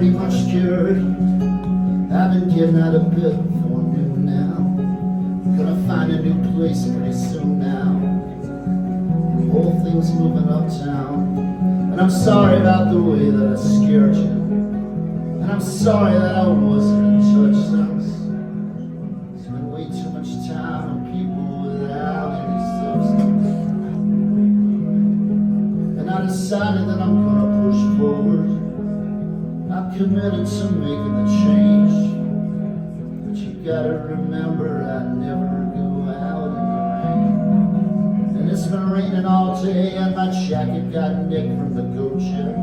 pretty much cured. I've been getting out of bed before noon now. Gonna find a new place pretty soon now. The whole thing's moving uptown. And I'm sorry about the way that I scared you. And I'm sorry that I wasn't in church since. Spent way too much time on people without any substance. And I decided that I'm gonna push forward. I'm committed to making the change. But you gotta remember I never go out in the rain. And it's been raining all day and my jacket got nicked from the goat check.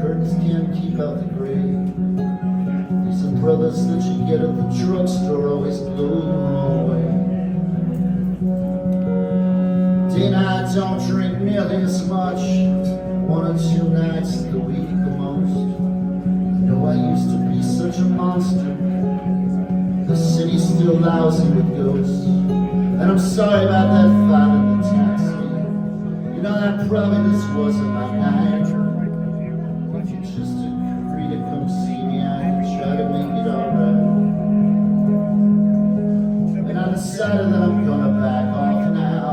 Curtains can't keep out the gray. These umbrellas that you get at the drugstore always blow the wrong way. Day and I don't drink nearly as much. 1 or 2 nights a week the most. I know I used to be such a monster. The city's still lousy with ghosts. And I'm sorry about that fight in the taxi. You know that probably just wasn't my night. If you just agree to come see me, I can try to make it alright. And I decided that I'm gonna back off now.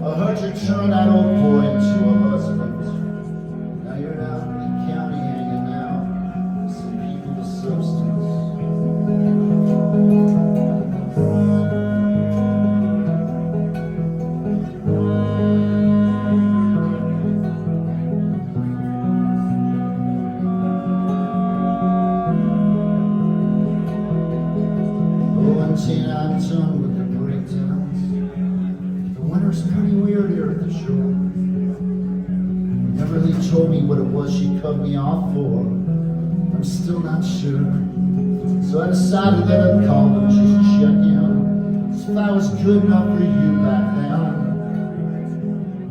I heard you turn that old boy into a husband. Now you're out in the county hanging out with some people with substance. I'm done with the breakdowns. The winter's pretty weird here at the shore. Never really told me what it was she cut me off for. I'm still not sure. So I decided that I'd call and just check in. As if I was good enough for you back then.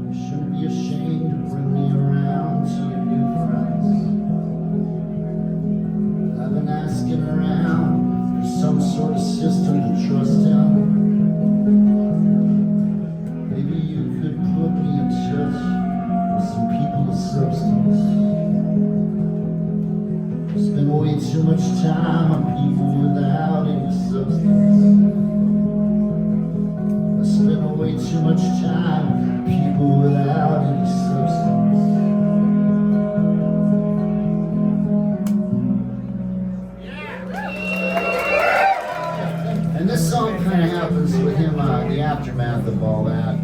You shouldn't be ashamed to bring me around to your new friends. I've been asking around some sort of system to trust in. Maybe you could put me in touch with some people with substance. Spend way too much time on people without any substance. I spend way too much time on people without any substance. And this song kind of happens with him, the aftermath of all that.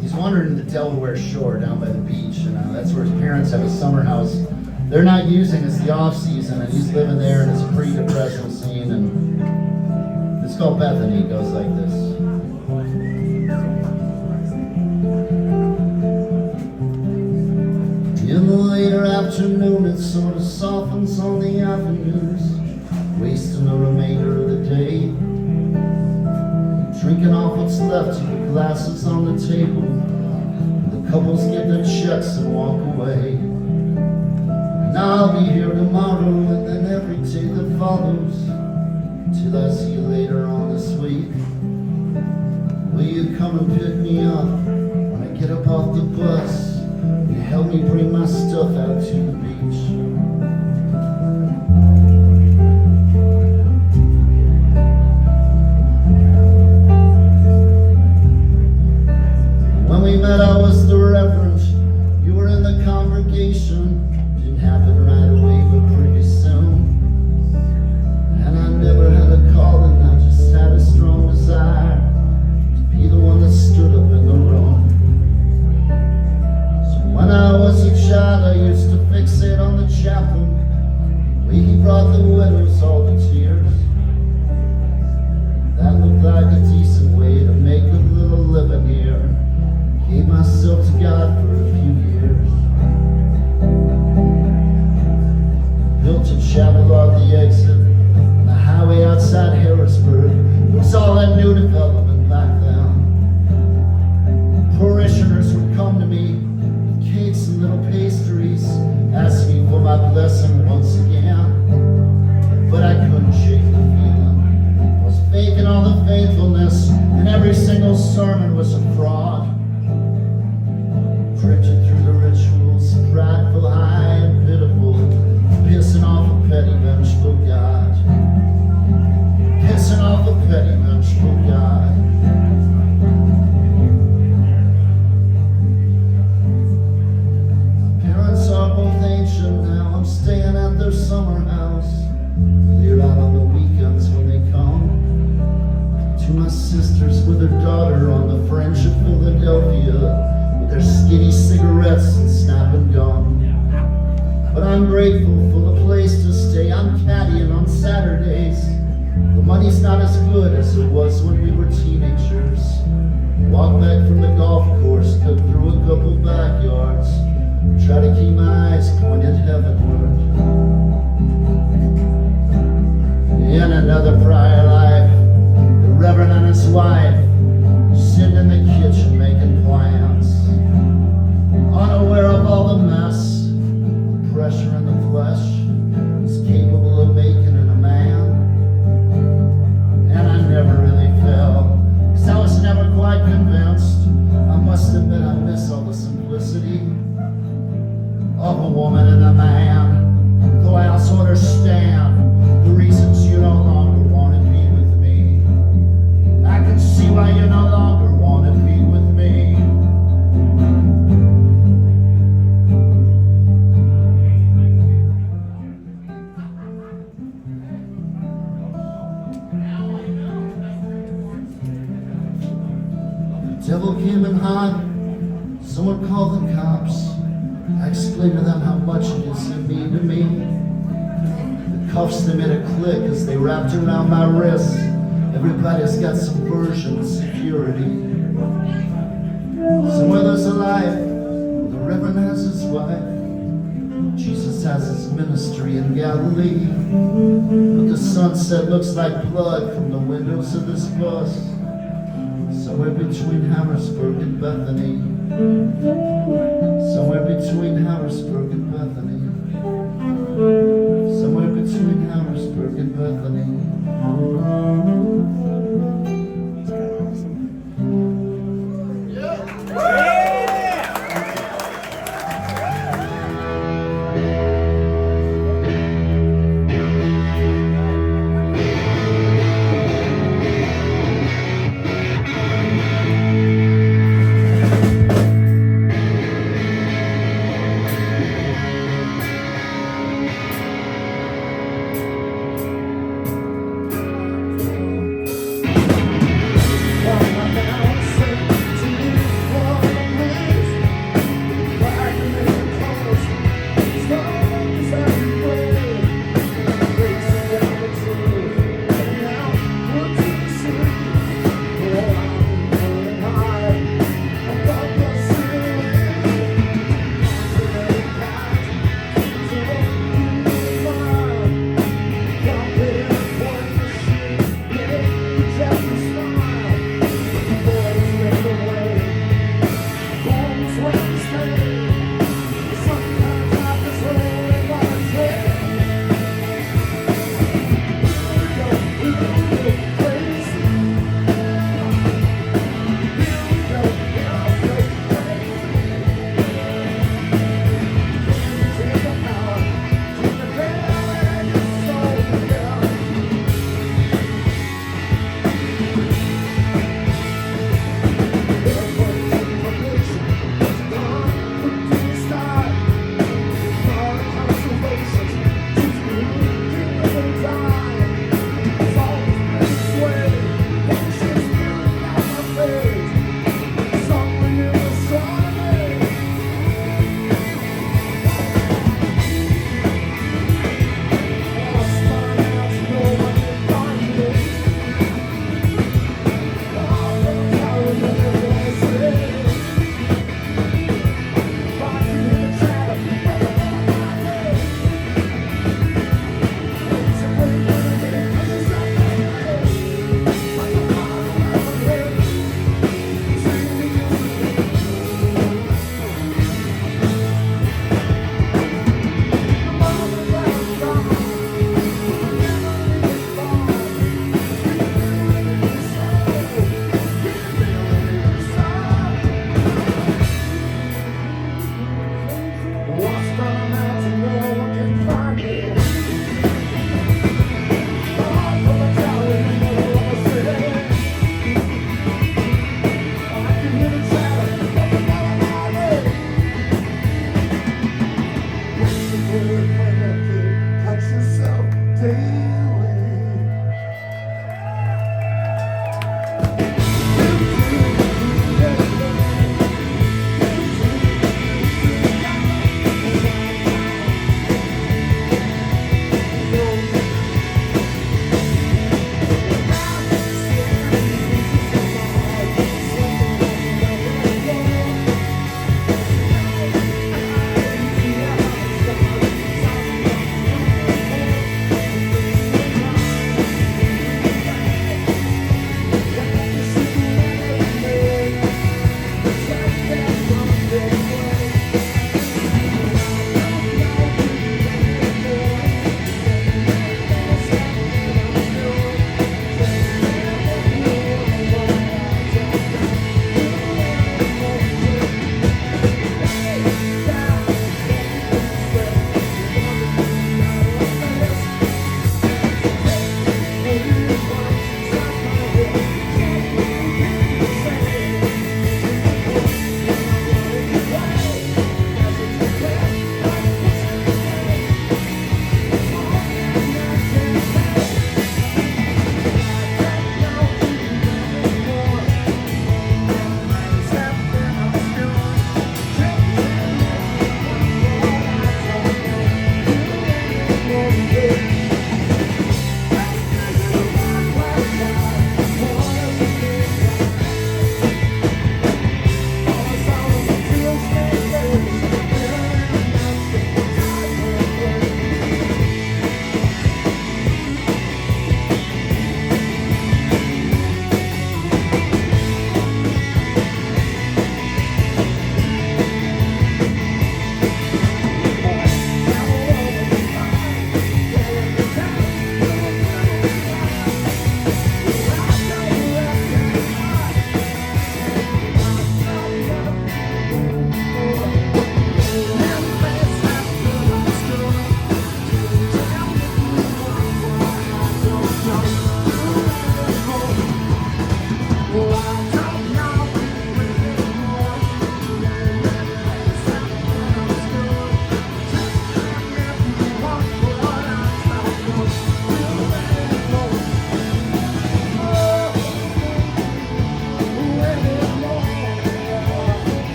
He's wandering the Delaware shore down by the beach, and that's where his parents have a summer house. They're not using it's the off season, and he's living there, and it's a pretty depressing scene. And it's called Bethany. It goes like this. In the later afternoon, it sort of softens on the avenues, wasting the remainder of the day, drinking off what's left of the glasses on the table. The couples get their checks and walk away. And I'll be here tomorrow and then every day that follows, till I see you later on this week. Will you come and pick me up when I get up off the bus? Will you help me bring my stuff out to the beach? We met, I was the reverend. You were in the congregation. Didn't happen right away, but pretty soon. And I never had a calling, I just had a strong desire to be the one that stood up in the room. So when I was a child, I used to fixate on the chaplain, the way he brought the widows all to tears. That looked like a decent way to make a little living here. Gave myself to God for a few years. Built a chapel off the exit on the highway outside Harrisburg. It was all that new development back then. Parishioners would come to me with cakes and little pastries, asking for my blessing once again. But I couldn't shake the feeling. I was faking all the faithfulness, and every single sermon was a fraud. Drifted through the rituals, prideful, high and pitiful. To my sisters with her daughter on the fringe of Philadelphia, with their skinny cigarettes and snapping gum. But I'm grateful for the place to stay. I'm caddying on Saturdays. The money's not as good as it was when we were teenagers. Walk back from the golf course, cut through a couple backyards, try to keep my eyes pointed heavenward. In another prior life, the Reverend and his wife sitting in the kitchen making plans, unaware of all the mess, the pressure in the flesh is capable of making in a man. And I never really fell, 'cause I was never quite convinced. I must admit I miss all the simplicity of a woman and a man, though I also understand the reasons you no longer want to be with me. I can see why you no longer want to be with me. The devil came in hot, someone called the cops. I explained to them how much it is you mean to me. The cuffs, they made a click as they wrapped around my wrists. Everybody's got some version of security. Somewhere there's a life, the Reverend has his wife, Jesus has his ministry in Galilee. But the sunset looks like blood from the windows of this bus, somewhere between Harrisburg and Bethany. Somewhere between Harrisburg and Bethany. Somewhere between Harrisburg and Bethany.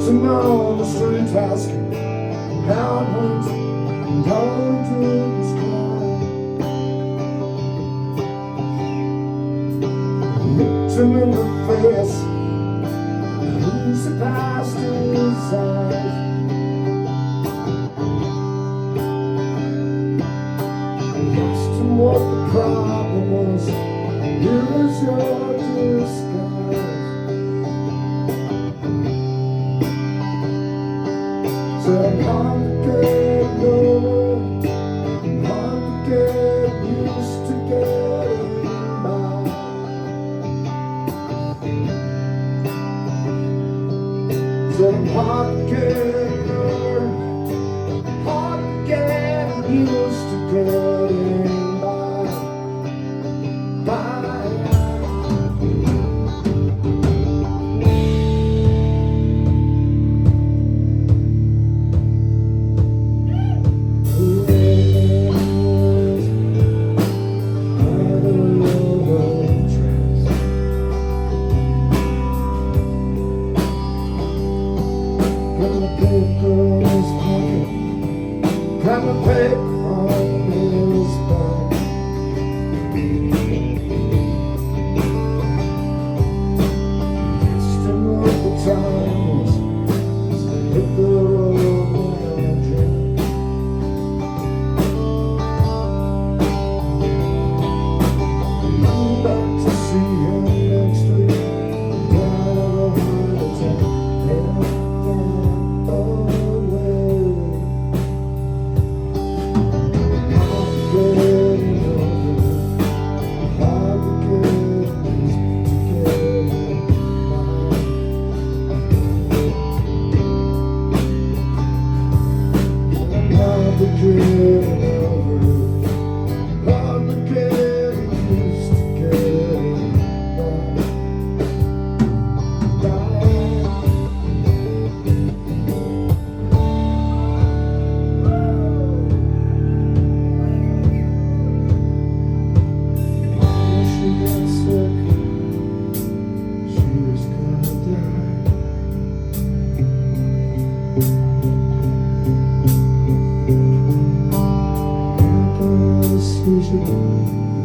tomorrow on the street asking how it went, and all we did was cry. Looked him in the face, who's the past in his eyes. Asked him what the problem was, here is your disguise. Said I'm hard to get over, hard to get used to getting by. Said I'm hard to get over, hard to get used to getting by. Got my paper on his back. Asked him what the time was, so I hit the road when I drink. I'm back to see him next week. Died of a heart attack.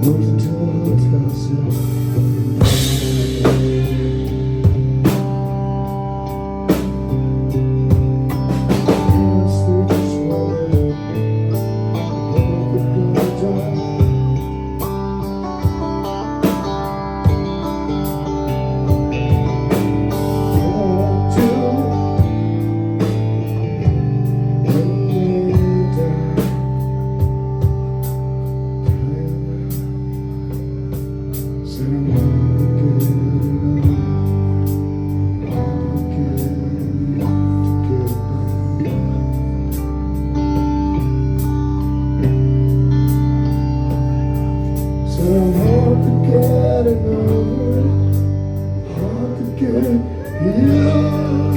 Moving to a hotel cell. I'm hard to get over, hard to get you.